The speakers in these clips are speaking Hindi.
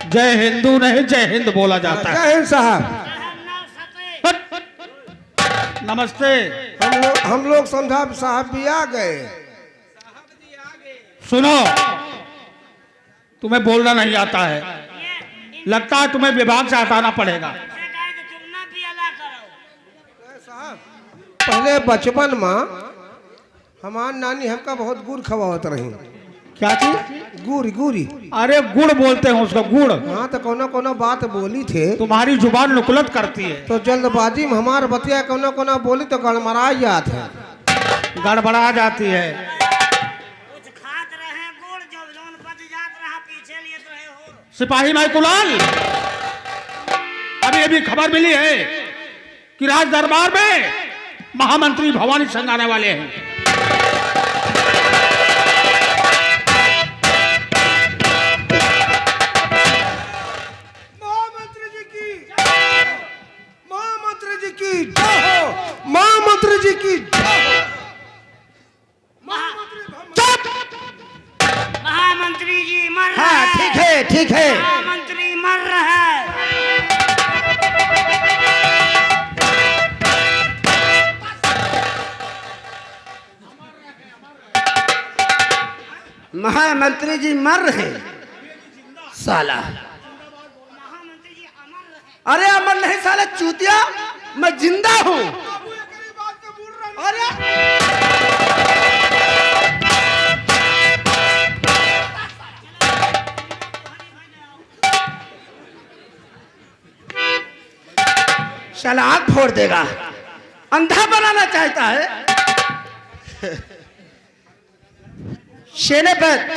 जय हिंदू नहीं जय हिंद बोला जाता है। जय हिंद साहब। नमस्ते। हम लोग समझा साहब भी आ गए। सुनो, तुम्हें बोलना नहीं आता है, लगता है तुम्हें विभाग से हटाना पड़ेगा। पहले बचपन में हमार नानी हमका बहुत गुड़ खवावत रही। क्या चीज? गुड़ गुड़ी। अरे गुड़ बोलते हैं उसको, गुड़। हाँ तो कोनो कोनो बात बोली थे। तुम्हारी जुबान नुकुलत करती है तो जल्दबाजी में हमार बतिया कोनो कोनो बोली तो गड़मड़ा जात है, गड़बड़ा जाती है। कुछ खात रहे गुड़ जब जोन बच जात रहा पीछे लिए तो है हो। सिपाही भाई कुलाल, अभी अभी खबर मिली है कि राज दरबार में महामंत्री भवानी सिंह आने वाले हैं। महामंत्री जी की जय हो। महामंत्री जी की जय हो। महामंत्री जी की जय हो। महामंत्री जी मर रहे हाँ हैं। ठीक है ठीक है। महामंत्री मर रहे हैं। महामंत्री जी मर रहे साला। महामंत्री जी अमर रहे। अरे अमर नहीं साला चूतिया, मैं जिंदा हूँ। अरे साला आग फोड़ देगा, अंधा बनाना चाहता है। सेनापति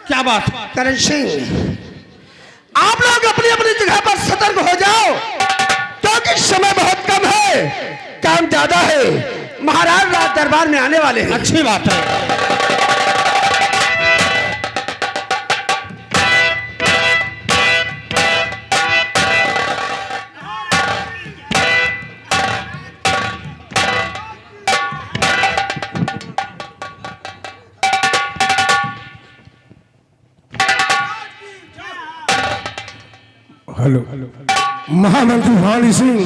क्या बात? करण सिंह, आप लोग अपनी अपनी जगह पर सतर्क हो जाओ, क्योंकि समय बहुत कम है, काम ज्यादा है। महाराज राज दरबार में आने वाले हैं। अच्छी बात है। हेलो, महामंत्री भवानी सिंह,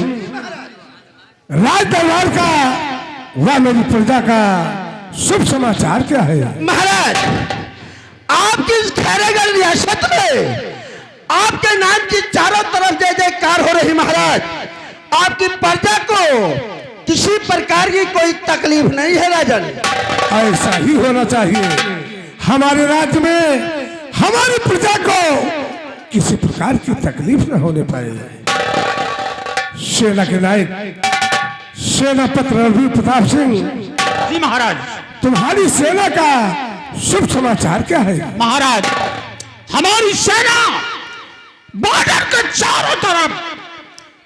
राज दरबार का व मेरी प्रजा का शुभ समाचार क्या है? महाराज, आपकी इस खैरगढ़ रियासत में आपके नाम की चारों तरफ जय जयकार हो रही। महाराज, आपकी प्रजा को किसी प्रकार की कोई तकलीफ नहीं है। राजन, ऐसा ही होना चाहिए। हमारे राज्य में हमारी प्रजा को किसी प्रकार की तकलीफ न होने पाए। सेना के नायक सेनापति रणवीर प्रताप सिंह जी महाराज। तुम्हारी सेना का शुभ समाचार क्या है? महाराज, हमारी सेना बॉर्डर के चारों तरफ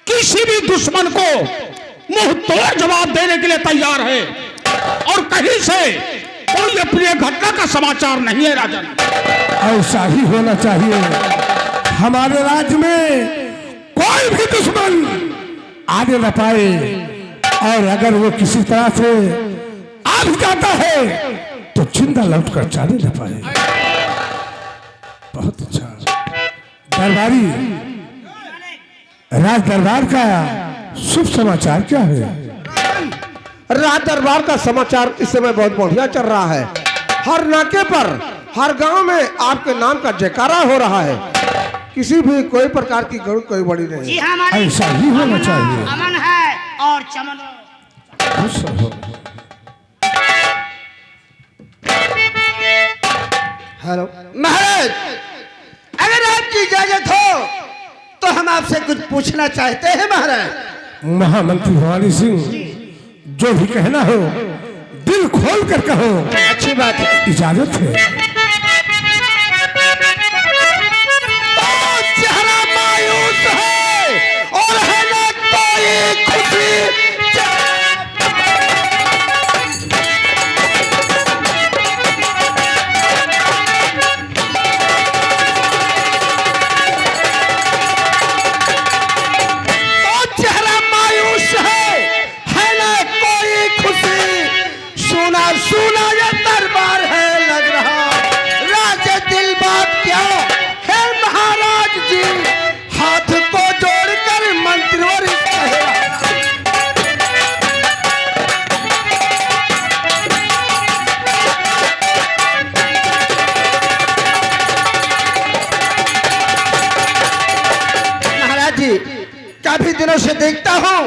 किसी भी दुश्मन को मुंह तोड़ जवाब देने के लिए तैयार है और कहीं से कोई अप्रिय घटना का समाचार नहीं है। राजन, ऐसा ही होना चाहिए। हमारे राज्य में कोई भी दुश्मन आने न पाए, और अगर वो किसी तरह से आ भी जाता है तो जिंदा लौट कर जाने न पाए। बहुत अच्छा। दरबारी, राज दरबार का शुभ समाचार क्या है? राज दरबार का समाचार इस समय बहुत बढ़िया चल रहा है। हर नाके पर, हर गांव में आपके नाम का जयकारा हो रहा है। किसी भी कोई प्रकार की गड़बड़ कोई बड़ी नहीं। जी हमारी ऐसा ही होना चाहिए। अमन है और चमन। खुश रहो। हेलो महाराज, अगर आपकी इजाजत हो तो हम आपसे कुछ पूछना चाहते हैं। महाराज, महामंत्री भवानी सिंह, जो भी कहना हो दिल खोल कर कहो। अच्छी बात है, इजाजत है। तो चेहरा मायूस है और है ना कोई खुशी। तो चेहरा मायूस है ना कोई खुशी। सुना सुना ये दरबार है लग रहा। काफी दिनों से देखता हूँ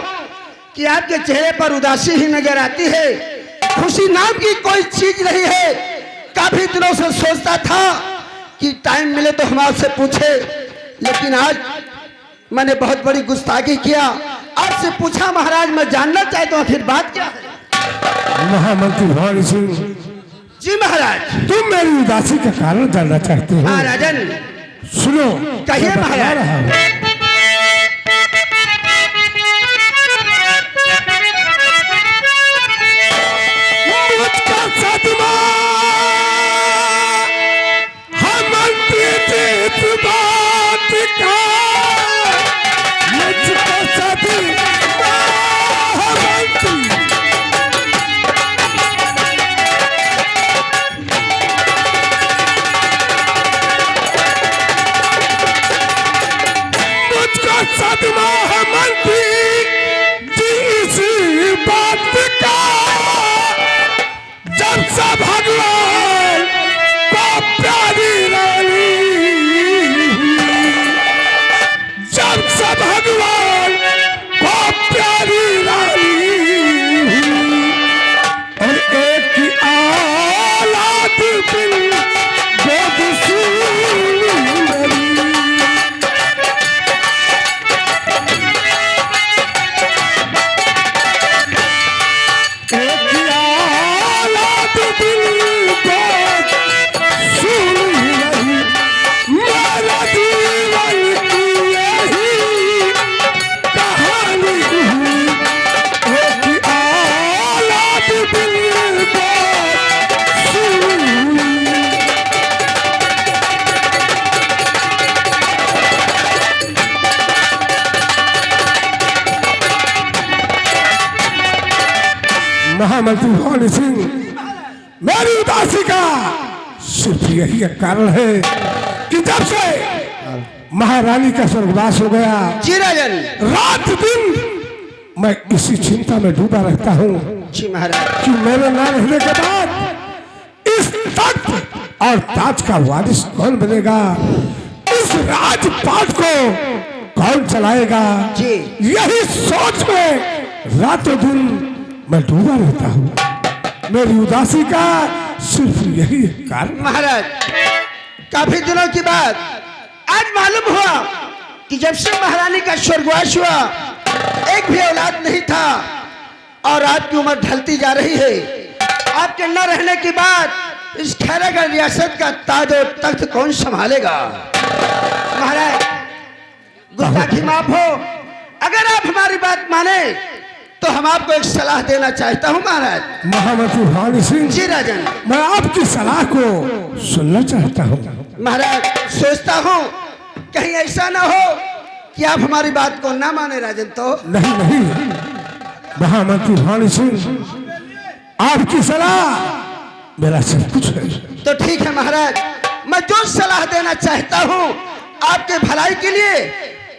कि आपके चेहरे पर उदासी ही नजर आती है, खुशी नाम की कोई चीज नहीं है। काफी दिनों से सोचता था कि टाइम मिले तो हम आपसे पूछे, लेकिन आज मैंने बहुत बड़ी गुस्ताखी किया, आपसे पूछा महाराज। मैं जानना चाहता हूँ आखिर बात क्या है। महामंत्री भवानी सिंह, जी महाराज। तुम मेरी उदासी का कारण जानना चाहते हो? हाँ राजन, सुनो, कहिए मैं बता महाराज। रहा हूं। मुझका सदमा हम अंतिम बात का, मुझको सदमा हम अंतिम मुझको सदमा है मंत्री जी इस बात का, जब से भगवान को प्यारी रानी, जब से भगवान को प्यारी रानी, और एक की औलाद बिन गोद सुंदरी, महामंत्री भवानी सिंह, मेरी उदासी का सिर्फ यही एक कारण है कि जब से महारानी का स्वर्गवास हो गया, जी राजन। रात दिन मैं इसी चिंता में डूबा रहता हूँ जी महाराज। कि मेरे न रहने के बाद इस तख्त और ताज का वारिस कौन बनेगा, इस राजपाट को कौन चलाएगा। जी। यही सोच में रातों दिन मैं डूबा रहता हूँ। मेरी उदासी का सिर्फ यही कारण। महाराज, काफी दिनों के बाद आज मालूम हुआ कि जब से महारानी का स्वर्गवास हुआ एक भी औलाद नहीं था, और आपकी उम्र ढलती जा रही है। आपके न रहने के बाद इस खैरागढ़ रियासत का ताज और तख्त कौन संभालेगा। महाराज, गुस्ताखी माफ हो, अगर आप हमारी बात माने तो हम आपको एक सलाह देना चाहता हूँ महाराज। महामंत्री भवानी सिंह जी राजन। मैं आपकी सलाह को सुनना चाहता हूँ। महाराज, सोचता हूँ कहीं ऐसा ना हो कि आप हमारी बात को ना माने राजन। तो नहीं नहीं महामंत्री भवानी सिंह, आपकी सलाह मेरा सब कुछ है। तो ठीक है महाराज, मैं जो सलाह देना चाहता हूँ आपके भलाई के लिए,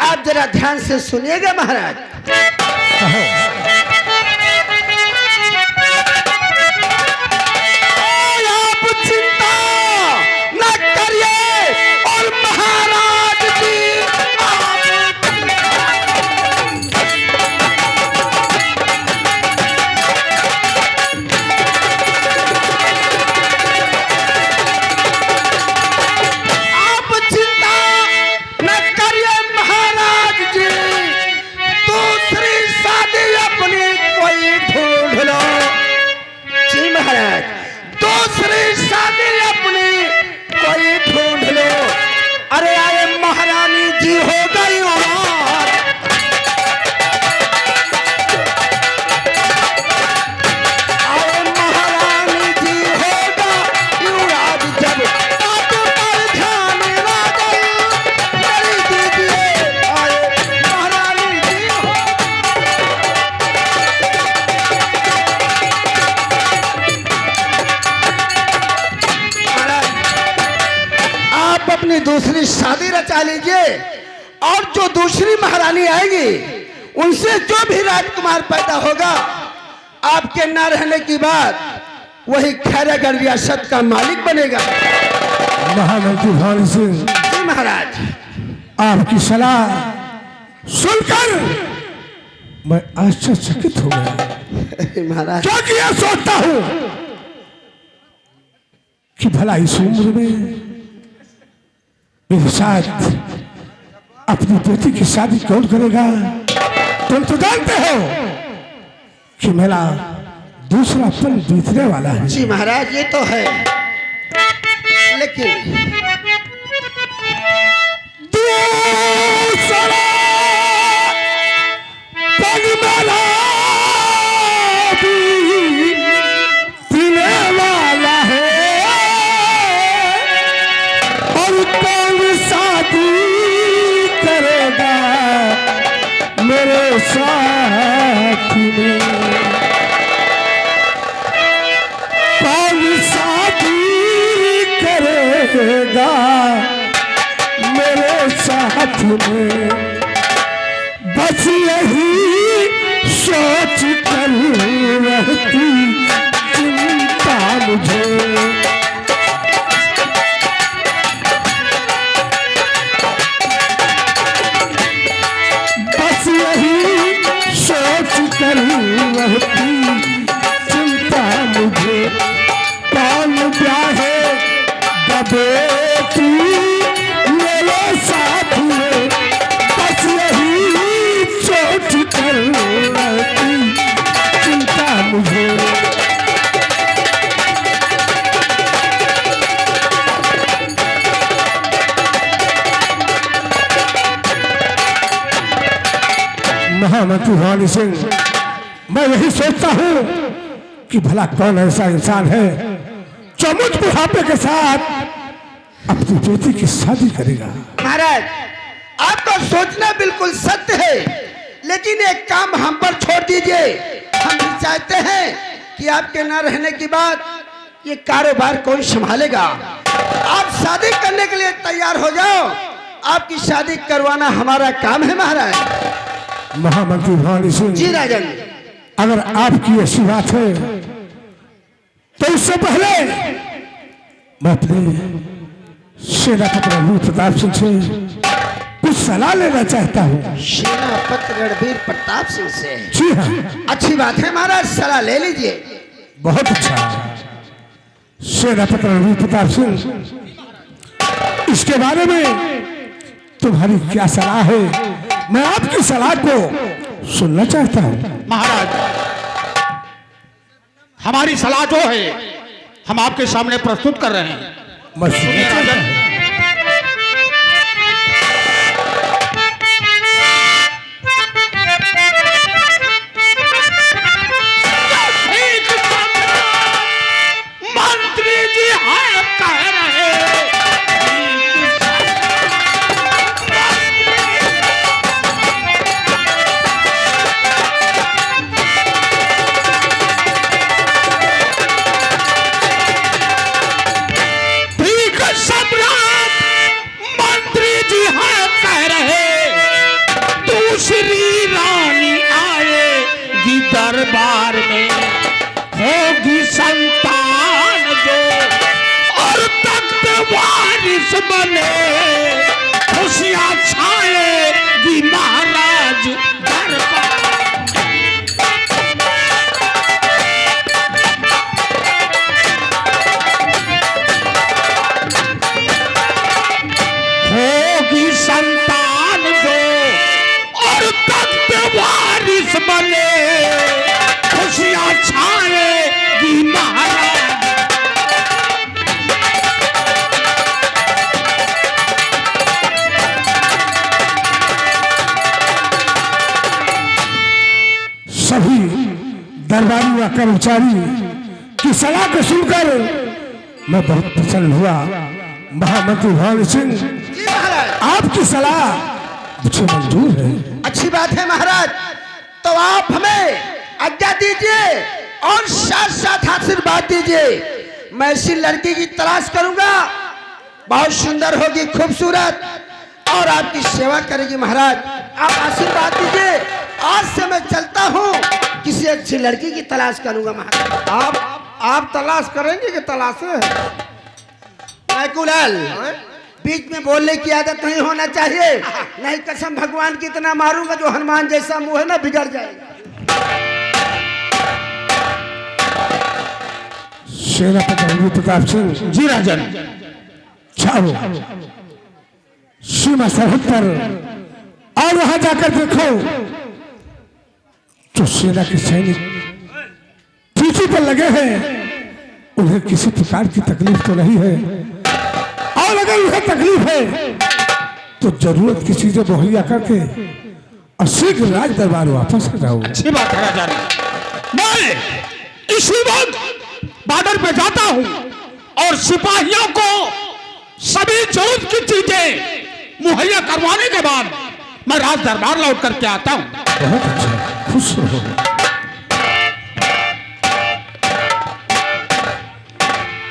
आप जरा ध्यान से सुनिएगा महाराज। आप चिंता न करिए और महाराज जी आप चिंता न करिए महाराज जी, दूसरी शादी अपनी कोई ढूंढ लो। जी महाराज, दूसरी शादी अपनी कोई ढूंढ लो। अरे अरे महारानी जी हो गई औलाद, अरे महारानी जी होगा युवराज, जब बात पर ध्यान राजन मेरी दीजिए। अरे महारानी जी हो, आप अपनी दूसरी शादी रचा लीजिए, और जो दूसरी महारानी आएगी उनसे जो भी राजकुमार पैदा होगा, आपके न रहने की बाद वही खैरागढ़ रियासत का मालिक बनेगा। महामंत्री भवानी सिंह, जी महाराज। आपकी सलाह सुनकर मैं आश्चर्यचकित हो गया, अरे महाराज क्योंकि यह सोचता हूं कि भला इस उम्र में मेरे साथ अपनी बेटी की शादी कौन करेगा। तुम तो जानते हो कि मेरा दूसरा पल बीतने वाला है। जी महाराज ये तो है, लेकिन दूसरा पल मेरा बीतने वाला है और कौन शादी करेगा मेरे साथ में। कौन शादी करेगा मेरे साथ में। बस यही सोच कर रहती चिंता मुझे। बस यही सोच कर रहती चिंता मुझे। कौन ब्याहे बेटी मेरे साथ में। बस यही सोच कर रहती चिंता मुझे। महामंत्री भवानी सिंह, मैं यही सोचता हूँ कि भला कौन ऐसा इंसान है जो मुझ बुढ़ापे के साथ अपनी बेटी की शादी करेगा। महाराज आपका सोचना बिल्कुल सत्य है, लेकिन एक काम हम पर छोड़ दीजिए। हम भी चाहते हैं कि आपके न रहने के बाद ये कारोबार कौन संभालेगा। आप शादी करने के लिए तैयार हो जाओ, आपकी शादी करवाना हमारा काम है महाराज। महामंत्री भवानी सिंह जी राजन, अगर आपकी ऐसी बात है तो उससे पहले मैं अपने सेनापति रणवीर प्रताप सिंह से कुछ सलाह लेना चाहता हूँ। सेनापति रणवीर प्रताप सिंह से? जी हाँ, अच्छी बात है महाराज, सलाह ले लीजिए। बहुत अच्छा। सेनापति रणवीर प्रताप सिंह, इसके बारे में तुम्हारी क्या सलाह है? मैं आपकी सलाह को सुनना चाहता हूँ। महाराज, हमारी सलाह जो है हम आपके सामने प्रस्तुत कर रहे हैं। मैं सुनना चाहता हूँ। मंत्री जी हाँ कह रहे दरबार में होगी संतान जो और तख्त वारिस बने, खुशियां छाएगी महाराज दरबार। होगी संतान जो और तख्त वारिस बने, खुशियां छाएगी महाराज। सभी दरबारी व कर्मचारी की सलाह को सुनकर मैं बहुत प्रसन्न हुआ। महामंत्री भवानी सिंह, जी महाराज, आपकी सलाह मुझे मंजूर है। अच्छी बात है महाराज, तो आप हमें आज्ञा दीजिए और साथ साथ आशीर्वाद दीजिए। मैं ऐसी लड़की की तलाश करूंगा, बहुत सुंदर होगी, खूबसूरत, और आपकी सेवा करेगी महाराज। आप आशीर्वाद दीजिए। आज से मैं चलता हूँ, किसी अच्छी लड़की की तलाश करूंगा महाराज। आप तलाश करेंगे कि तलाशे हैं? कुलाल, बीच में बोलने की आदत नहीं होना चाहिए, नहीं कसम भगवान की इतना मारूंगा जो हनुमान जैसा मुंह है ना बिगड़ जाएगा। सेनापति रघु प्रताप सिंह, जी राजन। जाओ सीमा सरहद पर और वहां जाकर देखो जो सेना के सैनिक पीछे पर लगे हैं उन्हें किसी प्रकार की तकलीफ तो नहीं है, और अगर उन्हें तकलीफ है तो जरूरत की चीजें मुहैया करके और शीघ्र राज दरबार वापस आ जाओ। अच्छी बात है राजन। मैं इसी वक्त बॉर्डर पे जाता हूं और सिपाहियों को सभी जरूरत की चीजें मुहैया करवाने के बाद मैं राज दरबार लौट करके आता हूं। बहुत अच्छा, खुश रहो।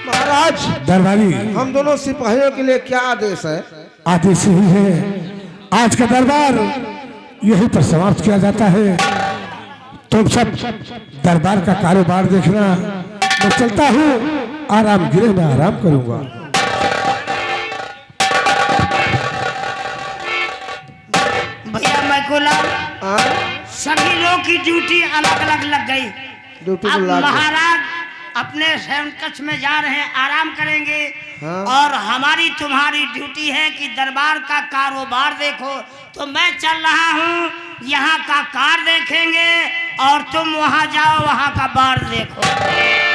महाराज दरबारी, हम दोनों सिपाहियों के लिए क्या आदेश है? आदेश ही है आज का दरबार यहीं पर समाप्त किया जाता है। तुम सब दरबार का कारोबार देखना, मैं चलता हूँ, आराम गिरे में आराम करूंगा। भैया मैं गुलाम, सभी लोग की ड्यूटी अलग अलग लग गई। ड्यूटी अब को लाग गई। महाराज अपने शयन कक्ष में जा रहे हैं, आराम करेंगे। हाँ। और हमारी तुम्हारी ड्यूटी है कि दरबार का कारोबार देखो। तो मैं चल रहा हूँ, यहाँ का कार देखेंगे और तुम वहाँ जाओ, वहाँ का बार देखो।